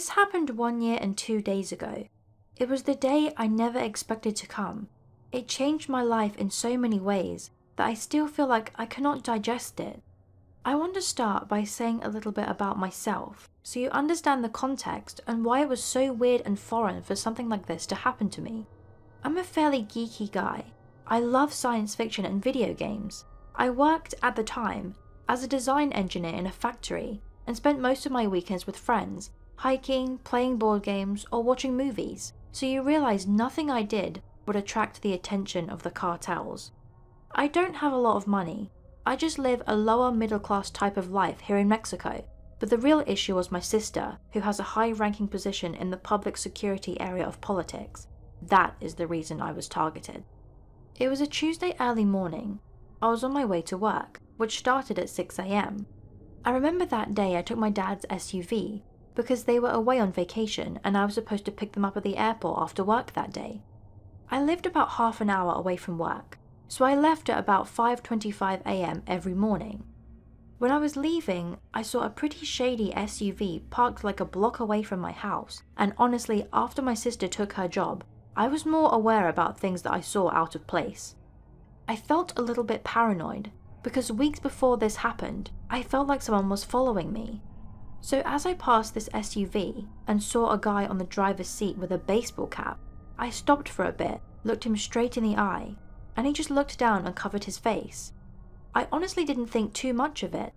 This happened 1 year and 2 days ago. It was the day I never expected to come. It changed my life in so many ways that I still feel like I cannot digest it. I want to start by saying a little bit about myself, so you understand the context and why it was so weird and foreign for something like this to happen to me. I'm a fairly geeky guy. I love science fiction and video games. I worked, at the time, as a design engineer in a factory and spent most of my weekends with friends, hiking, playing board games, or watching movies, so you realize nothing I did would attract the attention of the cartels. I don't have a lot of money. I just live a lower middle class type of life here in Mexico, but the real issue was my sister, who has a high ranking position in the public security area of politics. That is the reason I was targeted. It was a Tuesday early morning. I was on my way to work, which started at 6 AM. I remember that day I took my dad's SUV, because they were away on vacation and I was supposed to pick them up at the airport after work that day. I lived about half an hour away from work, so I left at about 5:25 AM every morning. When I was leaving, I saw a pretty shady SUV parked like a block away from my house, and honestly, after my sister took her job, I was more aware about things that I saw out of place. I felt a little bit paranoid, because weeks before this happened, I felt like someone was following me. So as I passed this SUV and saw a guy on the driver's seat with a baseball cap, I stopped for a bit, looked him straight in the eye, and he just looked down and covered his face. I honestly didn't think too much of it.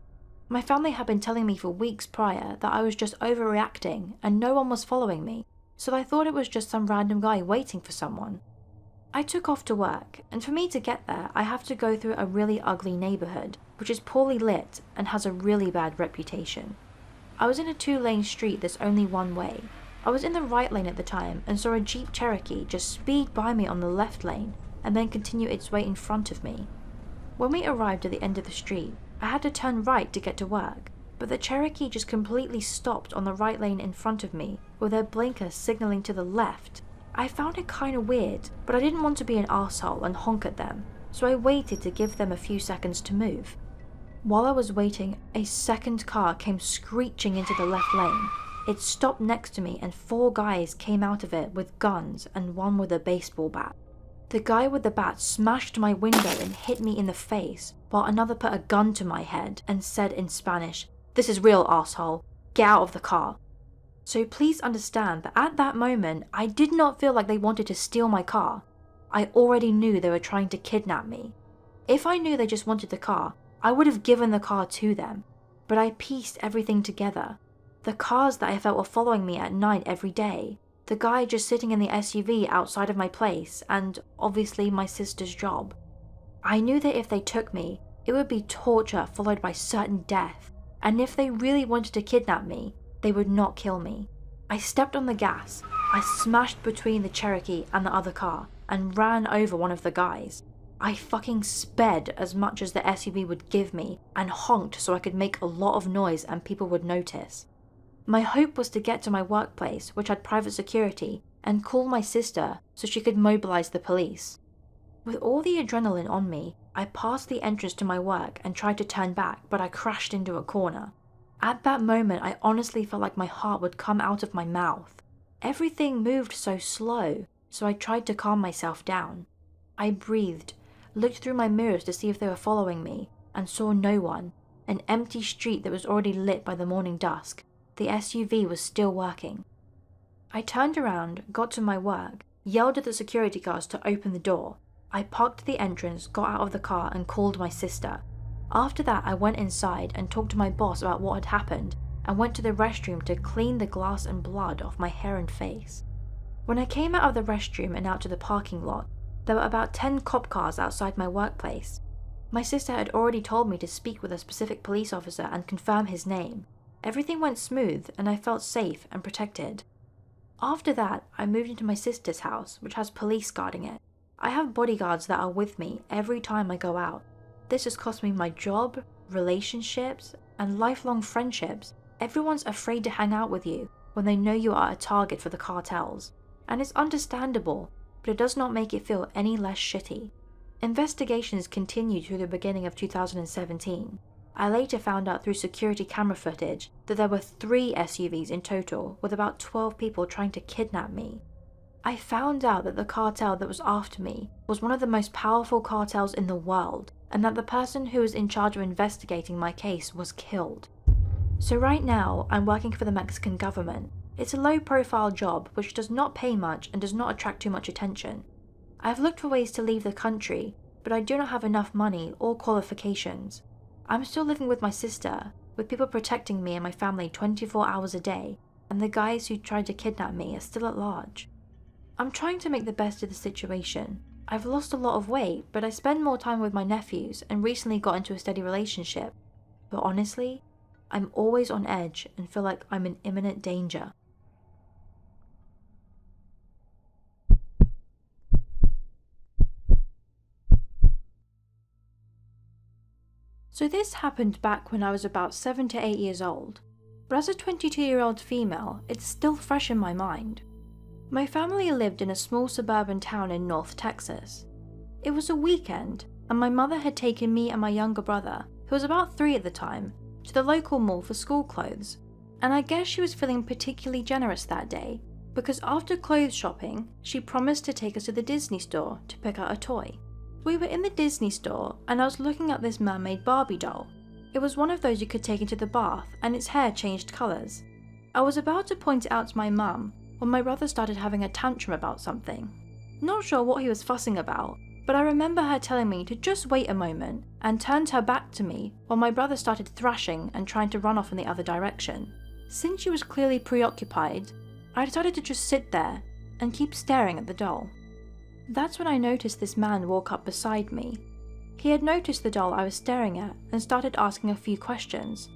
My family had been telling me for weeks prior that I was just overreacting and no one was following me, so I thought it was just some random guy waiting for someone. I took off to work, and for me to get there, I have to go through a really ugly neighborhood, which is poorly lit and has a really bad reputation. I was in a 2-lane street that's only one way. I was in the right lane at the time and saw a Jeep Cherokee just speed by me on the left lane and then continue its way in front of me. When we arrived at the end of the street, I had to turn right to get to work, but the Cherokee just completely stopped on the right lane in front of me with their blinker signaling to the left. I found it kinda weird, but I didn't want to be an arsehole and honk at them, so I waited to give them a few seconds to move. While I was waiting, a second car came screeching into the left lane. It stopped next to me and 4 guys came out of it with guns and one with a baseball bat. The guy with the bat smashed my window and hit me in the face, while another put a gun to my head and said in Spanish, "This is real, asshole. Get out of the car." So please understand that at that moment, I did not feel like they wanted to steal my car. I already knew they were trying to kidnap me. If I knew they just wanted the car, I would have given the car to them, but I pieced everything together. The cars that I felt were following me at night every day, the guy just sitting in the SUV outside of my place, and obviously my sister's job. I knew that if they took me, it would be torture followed by certain death, and if they really wanted to kidnap me, they would not kill me. I stepped on the gas, I smashed between the Cherokee and the other car, and ran over one of the guys. I fucking sped as much as the SUV would give me and honked so I could make a lot of noise and people would notice. My hope was to get to my workplace, which had private security, and call my sister so she could mobilize the police. With all the adrenaline on me, I passed the entrance to my work and tried to turn back, but I crashed into a corner. At that moment, I honestly felt like my heart would come out of my mouth. Everything moved so slow, so I tried to calm myself down. I breathed, looked through my mirrors to see if they were following me, and saw no one. An empty street that was already lit by the morning dusk. The SUV was still working. I turned around, got to my work, yelled at the security guards to open the door. I parked at the entrance, got out of the car and called my sister. After that, I went inside and talked to my boss about what had happened and went to the restroom to clean the glass and blood off my hair and face. When I came out of the restroom and out to the parking lot, there were about 10 cop cars outside my workplace. My sister had already told me to speak with a specific police officer and confirm his name. Everything went smooth and I felt safe and protected. After that, I moved into my sister's house, which has police guarding it. I have bodyguards that are with me every time I go out. This has cost me my job, relationships, and lifelong friendships. Everyone's afraid to hang out with you when they know you are a target for the cartels. And it's understandable, but it does not make it feel any less shitty. Investigations continued through the beginning of 2017. I later found out through security camera footage that there were 3 SUVs in total with about 12 people trying to kidnap me. I found out that the cartel that was after me was one of the most powerful cartels in the world, and that the person who was in charge of investigating my case was killed. So right now, I'm working for the Mexican government. It's a low-profile job which does not pay much and does not attract too much attention. I've looked for ways to leave the country, but I do not have enough money or qualifications. I'm still living with my sister, with people protecting me and my family 24 hours a day, and the guys who tried to kidnap me are still at large. I'm trying to make the best of the situation. I've lost a lot of weight, but I spend more time with my nephews and recently got into a steady relationship. But honestly, I'm always on edge and feel like I'm in imminent danger. So this happened back when I was about 7 to 8 years old, but as a 22-year-old female, it's still fresh in my mind. My family lived in a small suburban town in North Texas. It was a weekend, and my mother had taken me and my younger brother, who was about 3 at the time, to the local mall for school clothes, and I guess she was feeling particularly generous that day, because after clothes shopping, she promised to take us to the Disney store to pick out a toy. We were in the Disney store, and I was looking at this mermaid Barbie doll. It was one of those you could take into the bath, and its hair changed colours. I was about to point it out to my mum, when my brother started having a tantrum about something. Not sure what he was fussing about, but I remember her telling me to just wait a moment, and turned her back to me while my brother started thrashing and trying to run off in the other direction. Since she was clearly preoccupied, I decided to just sit there and keep staring at the doll. That's when I noticed this man walk up beside me. He had noticed the doll I was staring at and started asking a few questions.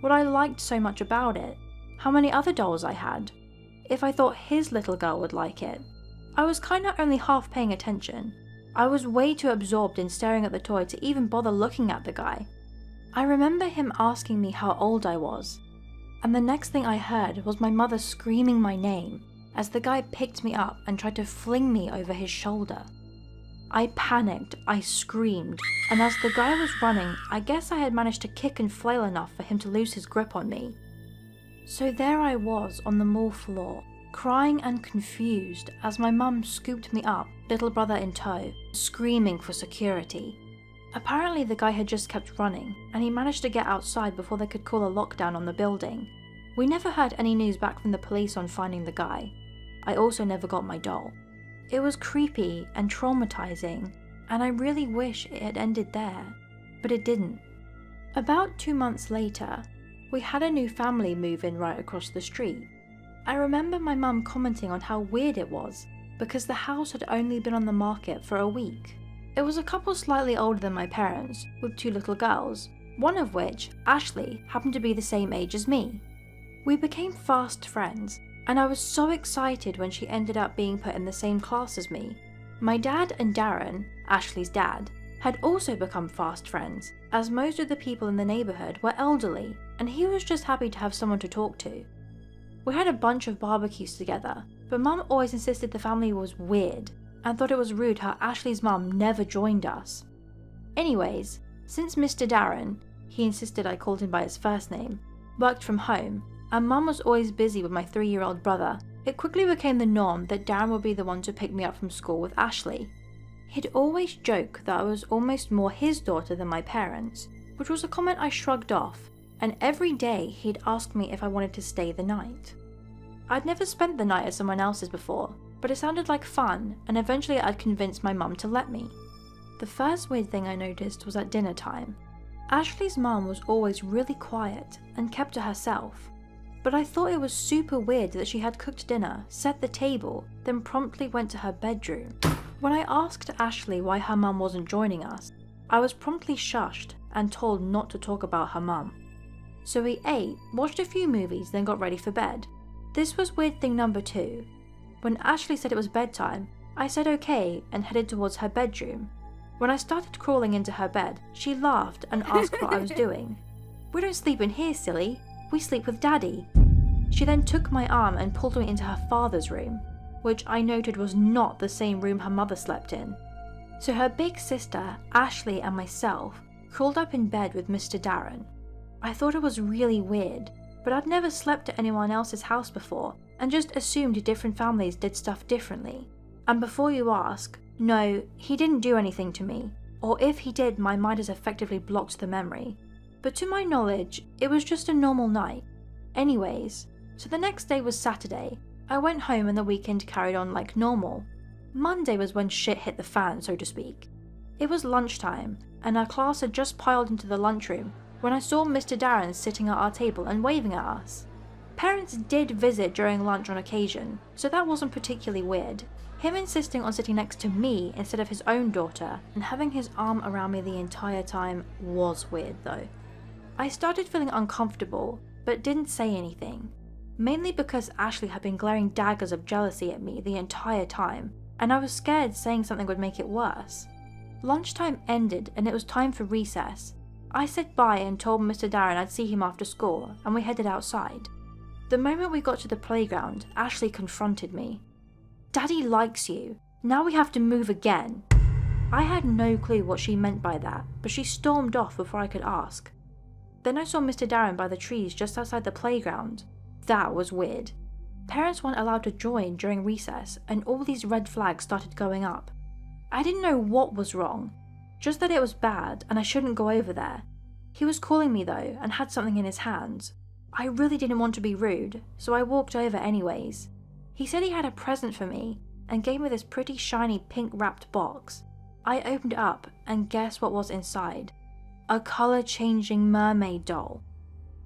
What I liked so much about it, how many other dolls I had, if I thought his little girl would like it. I was kinda only half paying attention. I was way too absorbed in staring at the toy to even bother looking at the guy. I remember him asking me how old I was, and the next thing I heard was my mother screaming my name as the guy picked me up and tried to fling me over his shoulder. I panicked, I screamed, and as the guy was running, I guess I had managed to kick and flail enough for him to lose his grip on me. So there I was on the mall floor, crying and confused as my mum scooped me up, little brother in tow, screaming for security. Apparently the guy had just kept running, and he managed to get outside before they could call a lockdown on the building. We never heard any news back from the police on finding the guy. I also never got my doll. It was creepy and traumatizing, and I really wish it had ended there, but it didn't. About 2 months later, we had a new family move in right across the street. I remember my mum commenting on how weird it was, because the house had only been on the market for a week. It was a couple slightly older than my parents, with 2 little girls, one of which, Ashley, happened to be the same age as me. We became fast friends, and I was so excited when she ended up being put in the same class as me. My dad and Darren, Ashley's dad, had also become fast friends, as most of the people in the neighbourhood were elderly, and he was just happy to have someone to talk to. We had a bunch of barbecues together, but Mum always insisted the family was weird, and thought it was rude how Ashley's mum never joined us. Anyways, since Mr. Darren, he insisted I called him by his first name, worked from home, and Mum was always busy with my 3-year-old brother, it quickly became the norm that Darren would be the one to pick me up from school with Ashley. He'd always joke that I was almost more his daughter than my parents, which was a comment I shrugged off, and every day he'd ask me if I wanted to stay the night. I'd never spent the night at someone else's before, but it sounded like fun, and eventually I'd convinced my mum to let me. The first weird thing I noticed was at dinner time. Ashley's mum was always really quiet and kept to herself, but I thought it was super weird that she had cooked dinner, set the table, then promptly went to her bedroom. When I asked Ashley why her mum wasn't joining us, I was promptly shushed and told not to talk about her mum. So we ate, watched a few movies, then got ready for bed. This was weird thing number 2. When Ashley said it was bedtime, I said okay and headed towards her bedroom. When I started crawling into her bed, she laughed and asked what I was doing. "We don't sleep in here, silly. We sleep with Daddy." She then took my arm and pulled me into her father's room, which I noted was not the same room her mother slept in. So her big sister, Ashley, and myself curled up in bed with Mr. Darren. I thought it was really weird, but I'd never slept at anyone else's house before and just assumed different families did stuff differently. And before you ask, no, he didn't do anything to me, or if he did, my mind has effectively blocked the memory. But to my knowledge, it was just a normal night. Anyways, so the next day was Saturday. I went home and the weekend carried on like normal. Monday was when shit hit the fan, so to speak. It was lunchtime, and our class had just piled into the lunchroom when I saw Mr. Darren sitting at our table and waving at us. Parents did visit during lunch on occasion, so that wasn't particularly weird. Him insisting on sitting next to me instead of his own daughter and having his arm around me the entire time was weird though. I started feeling uncomfortable, but didn't say anything, mainly because Ashley had been glaring daggers of jealousy at me the entire time, and I was scared saying something would make it worse. Lunchtime ended and it was time for recess. I said bye and told Mr. Darren I'd see him after school, and we headed outside. The moment we got to the playground, Ashley confronted me. "Daddy likes you. Now we have to move again." I had no clue what she meant by that, but she stormed off before I could ask. Then I saw Mr. Darren by the trees just outside the playground. That was weird. Parents weren't allowed to join during recess, and all these red flags started going up. I didn't know what was wrong, just that it was bad and I shouldn't go over there. He was calling me though and had something in his hands. I really didn't want to be rude, so I walked over anyways. He said he had a present for me and gave me this pretty shiny pink wrapped box. I opened it up and guess what was inside? A colour changing mermaid doll.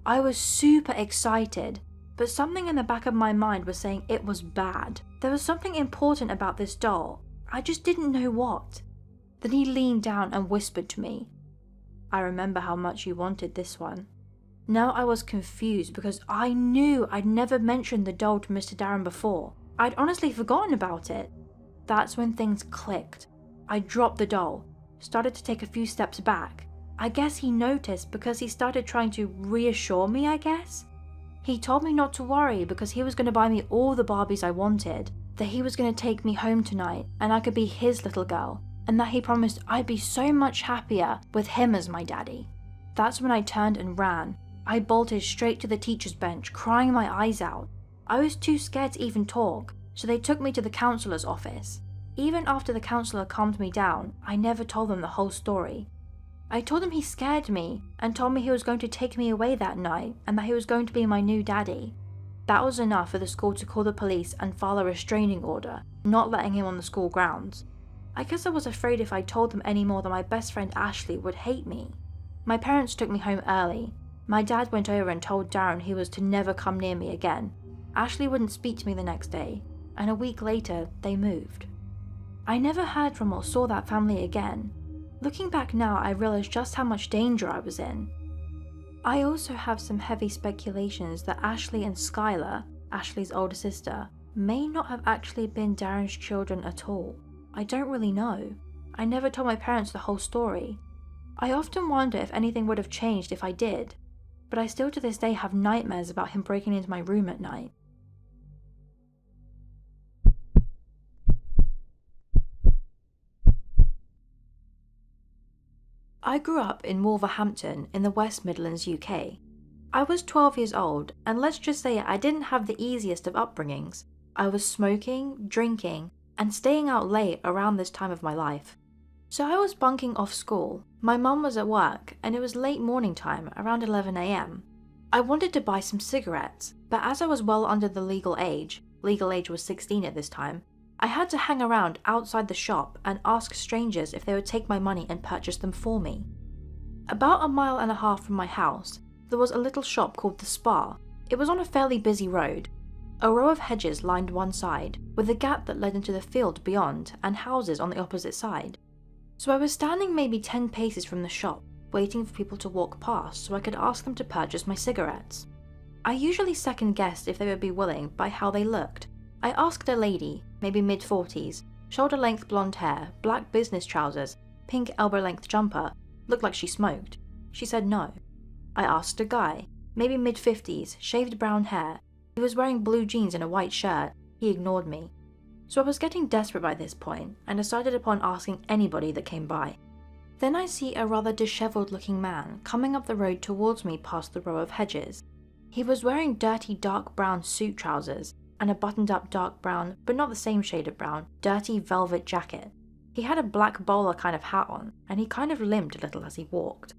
I was super excited, but something in the back of my mind was saying it was bad. There was something important about this doll, I just didn't know what. Then he leaned down and whispered to me, "I remember how much you wanted this one." Now I was confused because I knew I'd never mentioned the doll to Mr. Darren before. I'd honestly forgotten about it. That's when things clicked. I dropped the doll, started to take a few steps back. I guess he noticed because he started trying to reassure me, I guess. He told me not to worry because he was going to buy me all the Barbies I wanted, that he was going to take me home tonight and I could be his little girl, and that he promised I'd be so much happier with him as my daddy. That's when I turned and ran. I bolted straight to the teacher's bench, crying my eyes out. I was too scared to even talk, so they took me to the counsellor's office. Even after the counsellor calmed me down, I never told them the whole story. I told him he scared me and told me he was going to take me away that night and that he was going to be my new daddy. That was enough for the school to call the police and file a restraining order, not letting him on the school grounds. I guess I was afraid if I told them any more that my best friend Ashley would hate me. My parents took me home early. My dad went over and told Darren he was to never come near me again. Ashley wouldn't speak to me the next day, and a week later, they moved. I never heard from or saw that family again. Looking back now, I realized just how much danger I was in. I also have some heavy speculations that Ashley and Skylar, Ashley's older sister, may not have actually been Darren's children at all. I don't really know. I never told my parents the whole story. I often wonder if anything would have changed if I did, but I still to this day have nightmares about him breaking into my room at night. I grew up in Wolverhampton in the West Midlands, UK. I was 12 years old, and let's just say I didn't have the easiest of upbringings. I was smoking, drinking, and staying out late around this time of my life. So I was bunking off school. My mum was at work, and it was late morning time, around 11 AM. I wanted to buy some cigarettes, but as I was well under the legal age was 16 at this time, I had to hang around outside the shop and ask strangers if they would take my money and purchase them for me. About a mile and a half from my house, there was a little shop called The Spa. It was on a fairly busy road. A row of hedges lined one side, with a gap that led into the field beyond and houses on the opposite side. So I was standing maybe 10 paces from the shop, waiting for people to walk past so I could ask them to purchase my cigarettes. I usually second-guessed if they would be willing by how they looked. I asked a lady, maybe mid-40s, shoulder-length blonde hair, black business trousers, pink elbow-length jumper, looked like she smoked. She said no. I asked a guy, maybe mid-50s, shaved brown hair. He was wearing blue jeans and a white shirt. He ignored me. So I was getting desperate by this point and decided upon asking anybody that came by. Then I see a rather disheveled looking man coming up the road towards me past the row of hedges. He was wearing dirty dark brown suit trousers and a buttoned up dark brown, but not the same shade of brown, dirty velvet jacket. He had a black bowler kind of hat on, and he kind of limped a little as he walked.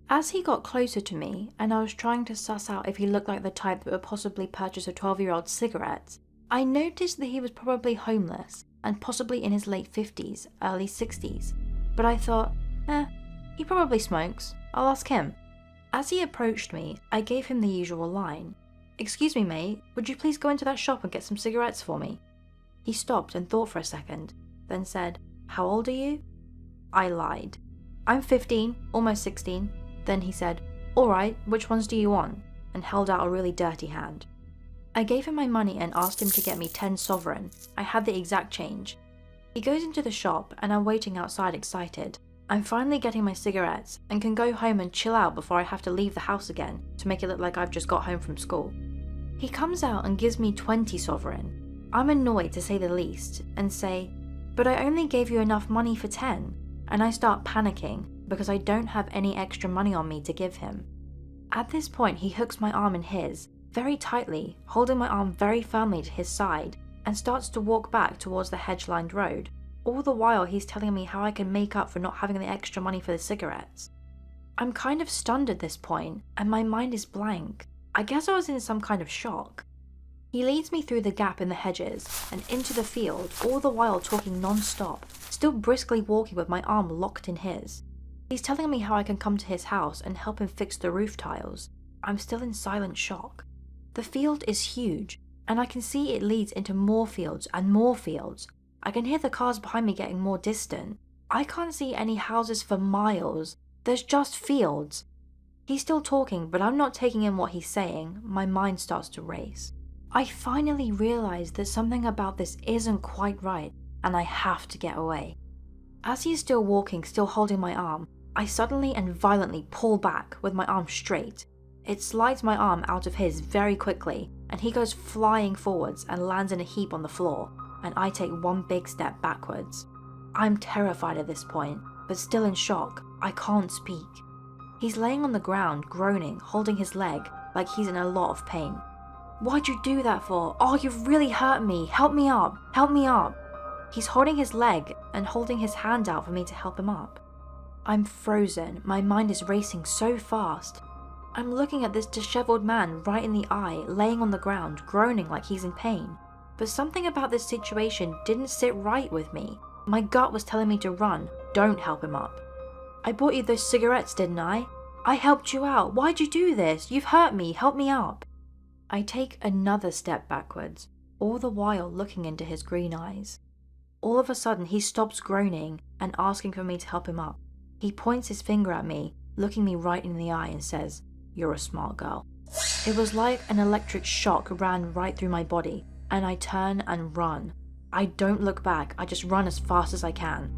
As he got closer to me, and I was trying to suss out if he looked like the type that would possibly purchase a 12-year-old cigarettes, I noticed that he was probably homeless, and possibly in his late 50s, early 60s. But I thought, he probably smokes, I'll ask him. As he approached me, I gave him the usual line. "Excuse me, mate, would you please go into that shop and get some cigarettes for me?" He stopped and thought for a second, then said, "How old are you?" I lied. "I'm 15, almost 16. Then he said, "Alright, which ones do you want?" and held out a really dirty hand. I gave him my money and asked him to get me 10 sovereign. I had the exact change. He goes into the shop and I'm waiting outside excited. I'm finally getting my cigarettes and can go home and chill out before I have to leave the house again to make it look like I've just got home from school. He comes out and gives me 20 sovereign. I'm annoyed to say the least and say, "But I only gave you enough money for 10. And I start panicking because I don't have any extra money on me to give him. At this point he hooks my arm in his, very tightly, holding my arm very firmly to his side, and starts to walk back towards the hedge-lined road. All the while he's telling me how I can make up for not having the extra money for the cigarettes. I'm kind of stunned at this point, and my mind is blank. I guess I was in some kind of shock. He leads me through the gap in the hedges and into the field, all the while talking non-stop, still briskly walking with my arm locked in his. He's telling me how I can come to his house and help him fix the roof tiles. I'm still in silent shock. The field is huge, and I can see it leads into more fields and more fields. I can hear the cars behind me getting more distant. I can't see any houses for miles. There's just fields. He's still talking, but I'm not taking in what he's saying. My mind starts to race. I finally realize that something about this isn't quite right, and I have to get away. As he is still walking, still holding my arm, I suddenly and violently pull back with my arm straight. It slides my arm out of his very quickly, and he goes flying forwards and lands in a heap on the floor, and I take one big step backwards. I'm terrified at this point, but still in shock. I can't speak. He's laying on the ground, groaning, holding his leg, like he's in a lot of pain. "Why'd you do that for? Oh, you've really hurt me. Help me up. Help me up." He's holding his leg and holding his hand out for me to help him up. I'm frozen. My mind is racing so fast. I'm looking at this disheveled man right in the eye, laying on the ground, groaning like he's in pain. But something about this situation didn't sit right with me. My gut was telling me to run. Don't help him up. "I bought you those cigarettes, didn't I? I helped you out. Why'd you do this? You've hurt me. Help me up." I take another step backwards, all the while looking into his green eyes. All of a sudden, he stops groaning and asking for me to help him up. He points his finger at me, looking me right in the eye and says, "You're a smart girl." It was like an electric shock ran right through my body, and I turn and run. I don't look back, I just run as fast as I can.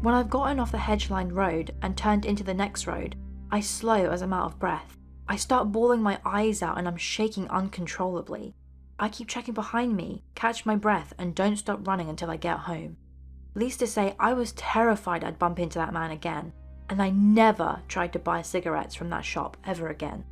When I've gotten off the hedge-lined road and turned into the next road, I slow as I'm out of breath. I start bawling my eyes out and I'm shaking uncontrollably. I keep checking behind me, catch my breath, and don't stop running until I get home. Least to say, I was terrified I'd bump into that man again, and I never tried to buy cigarettes from that shop ever again.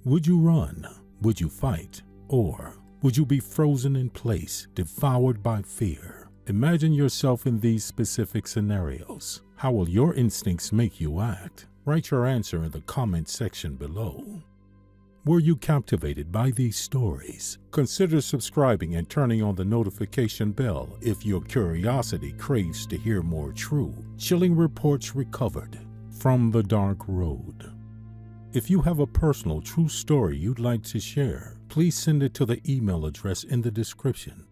Would you run? Would you fight? Or would you be frozen in place, devoured by fear? Imagine yourself in these specific scenarios. How will your instincts make you act? Write your answer in the comment section below. Were you captivated by these stories? Consider subscribing and turning on the notification bell if your curiosity craves to hear more true, chilling reports recovered from the dark road. If you have a personal true story you'd like to share, please send it to the email address in the description.